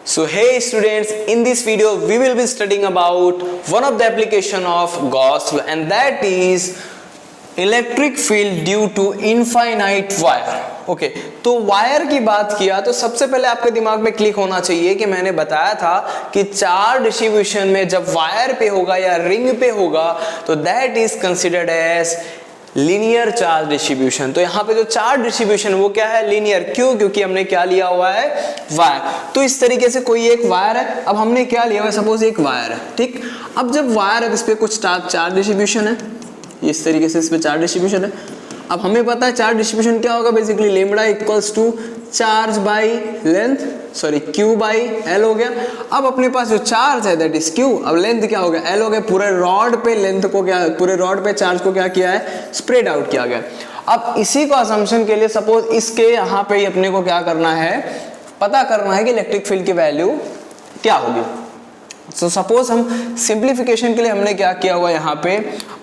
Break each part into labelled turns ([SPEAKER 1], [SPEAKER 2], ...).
[SPEAKER 1] So hey students, in this video we will be studying about one of the application of Gauss law, and that is electric field due to infinite wire. Okay, तो wire की बात किया तो सबसे पहले आपके दिमाग में क्लिक होना चाहिए कि मैंने बताया था कि चार्ज डिस्ट्रीब्यूशन में जब वायर पे होगा या रिंग पे होगा तो that is considered as linear charge distribution. तो यहाँ पे जो चार्ज डिस्ट्रीब्यूशन वो क्या है, लीनियर। क्यों? क्योंकि हमने क्या लिया हुआ है, वायर। तो इस तरीके से कोई एक वायर है, अब हमने क्या लिया हुआ है, सपोज एक वायर है, ठीक। अब जब वायर है तो इस पे कुछ चार्ज डिस्ट्रीब्यूशन है, इस तरीके से इस पे चार्ज डिस्ट्रीब्यूशन है। अब हमें पता है चार्ज डिस्ट्रीब्यूशन क्या होगा, basically lambda equals to charge by length, sorry q by l हो गया। अब अपने पास जो चार्ज है दैट इज क्यू, अब लेंथ क्या हो गया, एल हो गया। पूरे रॉड पे लेंथ को क्या, पूरे रॉड पे चार्ज को क्या किया है, स्प्रेड आउट किया गया। अब इसी को असम्पशन के लिए सपोज इसके यहाँ पे अपने को क्या करना है, पता करना है कि इलेक्ट्रिक फील्ड की वैल्यू क्या होगी। तो सपोज हम सिंप्लीफिकेशन के लिए हमने क्या किया हुआ यहाँ पे,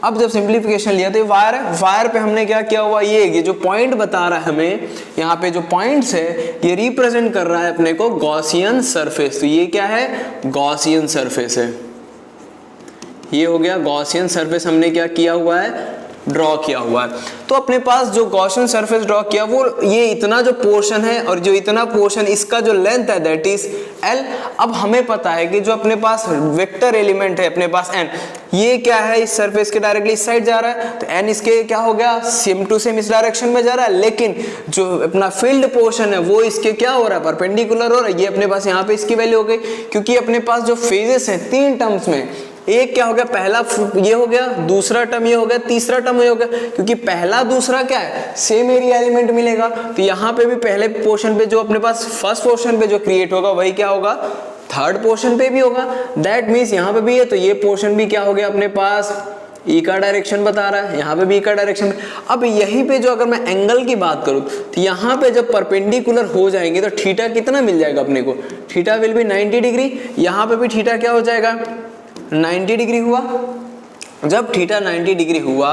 [SPEAKER 1] अब जब सिंप्लीफिकेशन लिया तो वायर है, वायर पे हमने क्या किया हुआ, ये जो पॉइंट बता रहा है हमें यहाँ पे जो पॉइंट्स है ये रिप्रेजेंट कर रहा है अपने को गॉसियन सरफेस। तो ये क्या है, गॉसियन सरफेस है, ये हो गया गॉसियन सरफेस। हमने क्या किया हुआ है, ड्रॉ किया हुआ है। तो अपने पास जो गॉसियन सरफेस ड्रॉ किया वो ये इतना जो पोर्शन है और जो इतना पोर्शन इसका जो लेंथ है दैट इज एल। अब हमें पता है कि जो अपने पास वेक्टर एलिमेंट है अपने पास एन, ये क्या है, इस सरफेस के डायरेक्टली इस साइड जा रहा है, तो एन इसके क्या हो गया, सेम टू सेम इस डायरेक्शन में जा रहा है। लेकिन जो अपना फील्ड पोर्शन है वो इसके क्या हो रहा है, परपेंडिकुलर हो रहा है। ये अपने पास यहाँ पे इसकी वैल्यू हो गई, क्योंकि अपने पास जो फेजेस हैं तीन टर्म्स में, एक क्या हो गया, पहला ये हो गया, दूसरा टर्म ये हो गया, तीसरा टर्म ये हो गया। क्योंकि पहला दूसरा क्या है, सेम एरिया एलिमेंट मिलेगा। तो यहाँ पे भी पहले पोर्शन पे जो अपने पास फर्स्ट पोर्शन पे जो क्रिएट होगा वही क्या होगा, थर्ड पोर्शन पे भी होगा। दैट मीन्स यहाँ पे भी है तो ये पोर्शन भी क्या हो गया अपने पास, ई का डायरेक्शन बता रहा है, यहाँ पे भी ई का डायरेक्शन। अब यहीं पे जो अगर मैं एंगल की बात करूँ तो यहाँ पे जब परपेंडिकुलर हो जाएंगे तो थीटा कितना मिल जाएगा अपने को, थीटा विल बी 90 डिग्री। यहाँ पे भी थीटा क्या हो जाएगा, 90 डिग्री हुआ। जब थीटा 90 डिग्री हुआ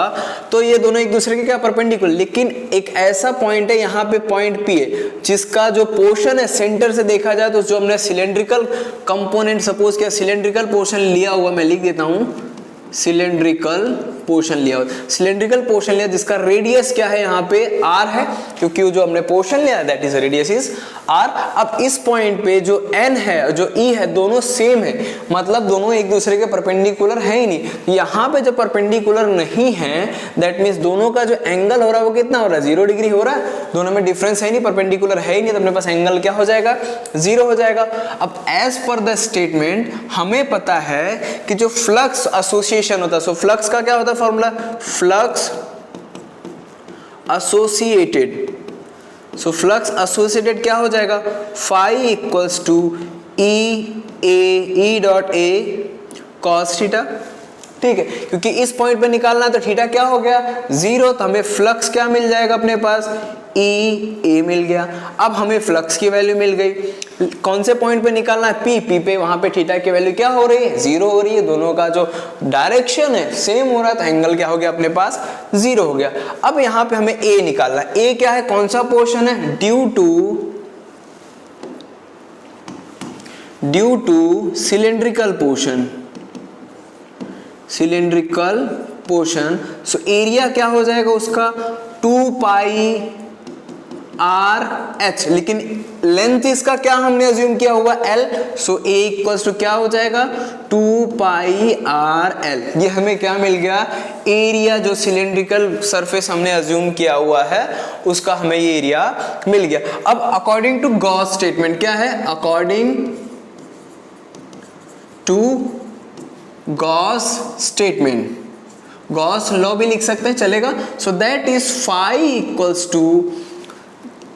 [SPEAKER 1] तो ये दोनों एक दूसरे के क्या, परपेंडिकुलर। लेकिन एक ऐसा पॉइंट है यहाँ पे, पॉइंट पी है, जिसका जो पोर्शन है सेंटर से देखा जाए तो जो हमने सिलेंड्रिकल कंपोनेंट, सपोज क्या सिलेंड्रिकल पोर्शन लिया हुआ, मैं लिख देता हूँ सिलेंड्रिकल पोर्शन लिया हुआ, सिलेंड्रिकल पोर्शन लिया जिसका रेडियस क्या है, यहाँ पे r है, क्योंकि जो हमने पोर्शन लिया that is radius is r। अब इस पॉइंट पे जो n है जो e है दोनों सेम है, मतलब दोनों एक दूसरे के परपेंडिकुलर है ही नहीं। यहाँ पे जब परपेंडिकुलर नहीं है दैट मीन्स दोनों का जो एंगल हो रहा है वो कितना हो रहा है, 0 डिग्री हो रहा है। दोनों में डिफरेंस है नहीं, परपेंडिकुलर है ही नहीं, तो अपने पास एंगल क्या हो जाएगा, 0 हो जाएगा। अब एज पर द स्टेटमेंट हमें पता है कि जो फ्लक्स एसोसिएशन होता है, सो फ्लक्स का क्या होता है formula, flux associated. So flux associated क्या हो जाएगा, phi equals to E dot A cos theta, ठीक है। क्योंकि इस पॉइंट पे निकालना तो थीटा क्या हो गया, 0, तो हमें फ्लक्स क्या मिल जाएगा अपने पास, ए मिल गया। अब हमें फ्लक्स की वैल्यू मिल गई, कौन से पॉइंट पे निकालना है, पी पे, वहां पे थीटा की वैल्यू क्या हो रही है, 0 हो रही है। दोनों का जो डायरेक्शन है सेम हो रहा है तो एंगल क्या हो गया अपने पास, 0 हो गया। अब यहाँ पे हमें ए निकालना है, ए क्या है, कौन सा पोर्शन है, due to cylindrical portion, cylindrical portion. So area क्या हो जाएगा उसका, 2 पाई आर एच, लेकिन लेंथ इसका क्या हमने अज्यूम किया हुआ, l. So A equals to क्या हो जाएगा, 2 पाई आर एल। ये हमें क्या मिल गया, एरिया जो सिलेंड्रिकल सरफेस हमने अज्यूम किया हुआ है उसका हमें ये एरिया मिल गया। अब अकॉर्डिंग टू गॉस स्टेटमेंट क्या है, according to Gauss statement, Gauss law भी लिख सकते हैं चलेगा। So that is phi equals to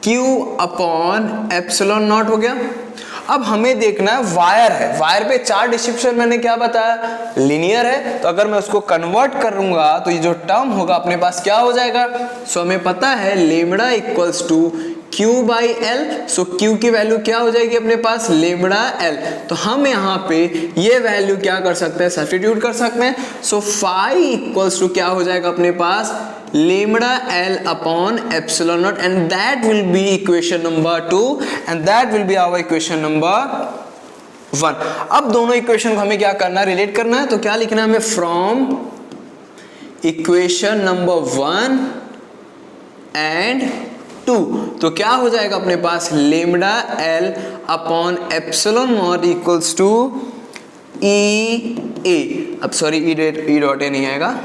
[SPEAKER 1] q upon epsilon naught हो गया। अब हमें देखना है वायर है, वायर पे चार्ज डिस्ट्रीब्यूशन मैंने क्या बताया, लीनियर है। तो अगर मैं उसको कन्वर्ट करूंगा तो ये जो टर्म होगा अपने पास क्या हो जाएगा, सो हमें पता है lambda equals to Q by l. So Q की वैल्यू क्या हो जाएगी अपने पास, लेमडा एल। तो हम यहाँ पे ये वैल्यू क्या कर सकते हैं, सब्स्टिट्यूट कर सकते हैं। सो फाई इक्वल्स टू क्या हो जाएगा अपने पास, lambda L upon epsilon naught, and that will be equation number 2 and that will be our equation number 1। अब दोनों इक्वेशन को हमें क्या करना है, रिलेट करना है। तो क्या लिखना है हमें, फ्रॉम इक्वेशन नंबर 1 एंड 2। तो क्या हो जाएगा अपने पास, lambda L upon epsilon naught equals to E A, अब सॉरी ई डॉट ए नहीं आएगा,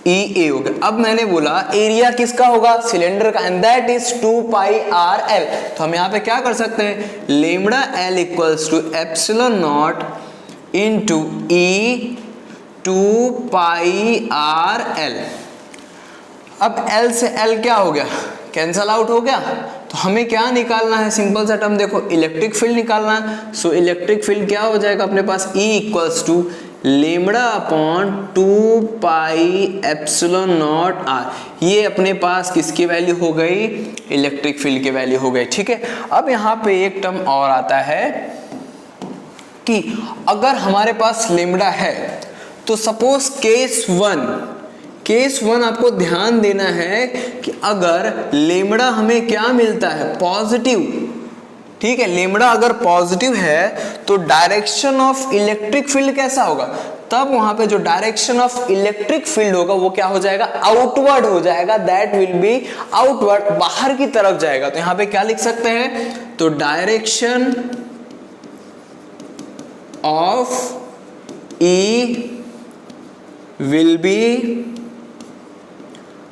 [SPEAKER 1] ई ए हो गया। अब मैंने बोला एरिया किसका होगा, सिलेंडर का, and that is 2 pi R L. तो हम यहाँ पे क्या कर सकते हैं, lambda L equals to epsilon naught into E 2 pi R L. अब एल से एल क्या हो गया, कैंसल आउट हो गया। तो हमें क्या निकालना है, सिंपल सा टर्म देखो, इलेक्ट्रिक फील्ड निकालना है। सो इलेक्ट्रिक फील्ड क्या हो जाएगा अपने पास, E equals to lambda upon 2 pi epsilon naught R. ये अपने पास किसकी वैल्यू हो गई, इलेक्ट्रिक फील्ड की वैल्यू हो गई, ठीक है। अब यहाँ पे एक टर्म और आता है कि अगर हमारे पास लेमडा है तो सपोज केस वन आपको ध्यान देना है कि अगर लेमडा हमें क्या मिलता है, पॉजिटिव, ठीक है, लेमडा अगर पॉजिटिव है तो डायरेक्शन ऑफ इलेक्ट्रिक फील्ड कैसा होगा, तब वहां पे जो डायरेक्शन ऑफ इलेक्ट्रिक फील्ड होगा वो क्या हो जाएगा, आउटवर्ड हो जाएगा, दैट विल बी आउटवर्ड, बाहर की तरफ जाएगा। तो यहां पे क्या लिख सकते हैं, तो direction of E will be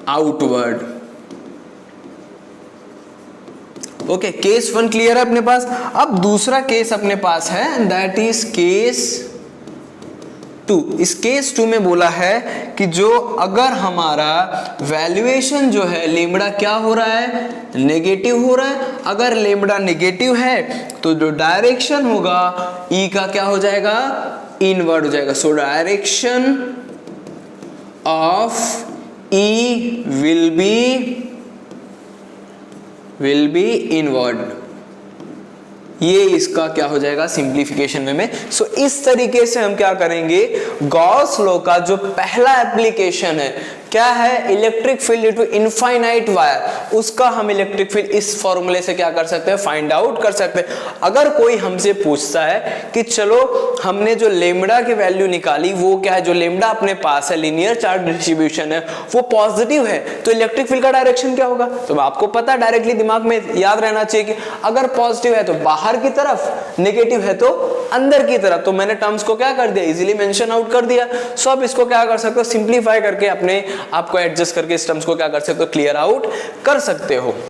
[SPEAKER 1] outward. Okay, case 1 clear है अपने पास। अब दूसरा केस अपने पास है, दैट इज केस 2। इस केस 2 में बोला है कि जो अगर हमारा वैल्यूएशन जो है लेमडा क्या हो रहा है, नेगेटिव हो रहा है। अगर लेमडा नेगेटिव है तो जो डायरेक्शन होगा ई का क्या हो जाएगा, इनवर्ड हो जाएगा। So direction of E will be inward। ये इसका क्या हो जाएगा, सिंप्लीफिकेशन में। सो इस तरीके से हम क्या करेंगे, गॉस लॉ का जो पहला एप्लीकेशन है क्या है, electric field into infinite wire, उसका हम इलेक्ट्रिक फील्ड इस फॉर्मूले से क्या कर सकते हैं, फाइंड आउट कर सकते हैं। अगर कोई हमसे पूछता है कि चलो हमने जो लेमडा की वैल्यू निकाली वो क्या है, जो लेमडा अपने पास है, लीनियर चार्ज डिस्ट्रीब्यूशन है, वो पॉजिटिव है, तो इलेक्ट्रिक फील्ड का डायरेक्शन क्या होगा। तो आपको पता, डायरेक्टली दिमाग में याद रहना चाहिए कि अगर पॉजिटिव है तो बाहर की तरफ, नेगेटिव है तो अंदर की तरफ। तो मैंने टर्म्स को क्या कर दिया, इजीली मेंशन आउट कर दिया। सो अब इसको क्या कर सकते हो, सिंप्लीफाई करके अपने आपको एडजस्ट करके इस टर्म्स को क्या कर सकते हो, क्लियर आउट कर सकते हो।